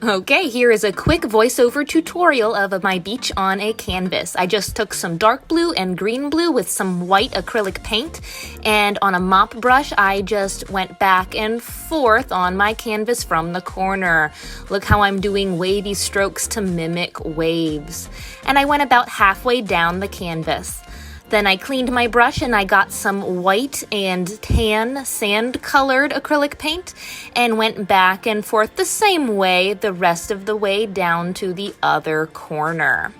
Okay, here is a quick voiceover tutorial of my beach on a canvas. I just took some dark blue and green blue with some white acrylic paint, and on a mop brush I just went back and forth on my canvas from the corner. Look how I'm doing wavy strokes to mimic waves. And I went about halfway down the canvas. Then I cleaned my brush and I got some white and tan sand-colored acrylic paint and went back and forth the same way the rest of the way down to the other corner.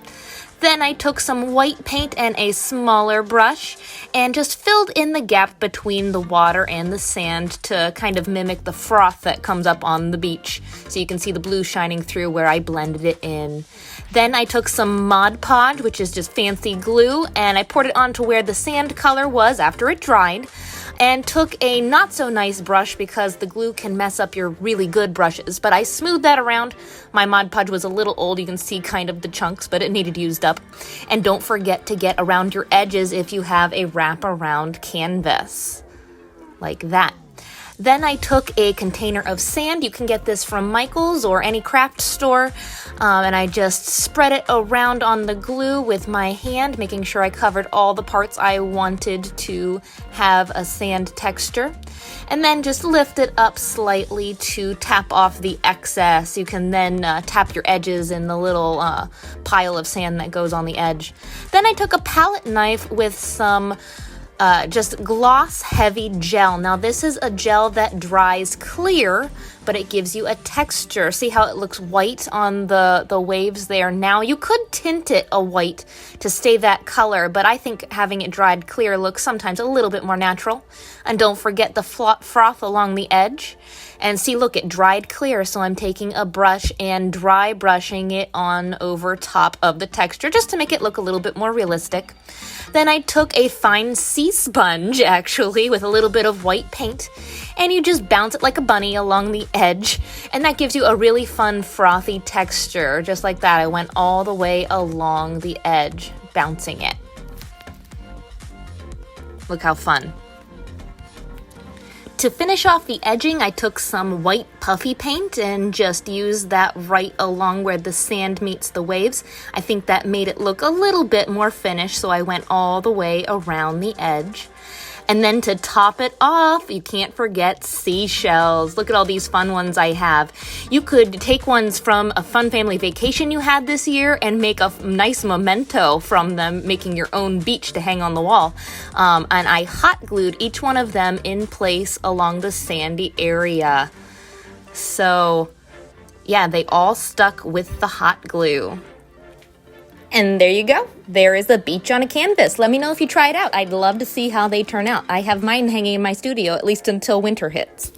Then I took some white paint and a smaller brush and just filled in the gap between the water and the sand to kind of mimic the froth that comes up on the beach. So you can see the blue shining through where I blended it in. Then I took some Mod Podge, which is just fancy glue, and I poured it onto where the sand color was after it dried, and took a not so nice brush because the glue can mess up your really good brushes, but I smoothed that around. My Mod Podge was a little old, you can see kind of the chunks, but it needed used up. And don't forget to get around your edges if you have a wraparound canvas, like that. Then I took a container of sand. You can get this from Michael's or any craft store. And I just spread it around on the glue with my hand, making sure I covered all the parts I wanted to have a sand texture. And then just lift it up slightly to tap off the excess. You can then tap your edges in the little pile of sand that goes on the edge. Then I took a palette knife with some just gloss heavy gel. Now this is a gel that dries clear, but it gives you a texture. See how it looks white on the waves there? Now you could tint it a white to stay that color, but I think having it dried clear looks sometimes a little bit more natural. And don't forget the froth along the edge. And see, look, it dried clear, so I'm taking a brush and dry brushing it on over top of the texture just to make it look a little bit more realistic. Then I took a fine sea sponge, actually, with a little bit of white paint, and you just bounce it like a bunny along the edge, and that gives you a really fun frothy texture. Just like that, I went all the way along the edge, bouncing it. Look how fun. To finish off the edging, I took some white puffy paint and just used that right along where the sand meets the waves. I think that made it look a little bit more finished, so I went all the way around the edge. And then to top it off, you can't forget seashells. Look at all these fun ones I have. You could take ones from a fun family vacation you had this year and make a nice memento from them, making your own beach to hang on the wall. And I hot glued each one of them in place along the sandy area. So yeah, they all stuck with the hot glue. And there you go. There is a beach on a canvas. Let me know if you try it out. I'd love to see how they turn out. I have mine hanging in my studio, at least until winter hits.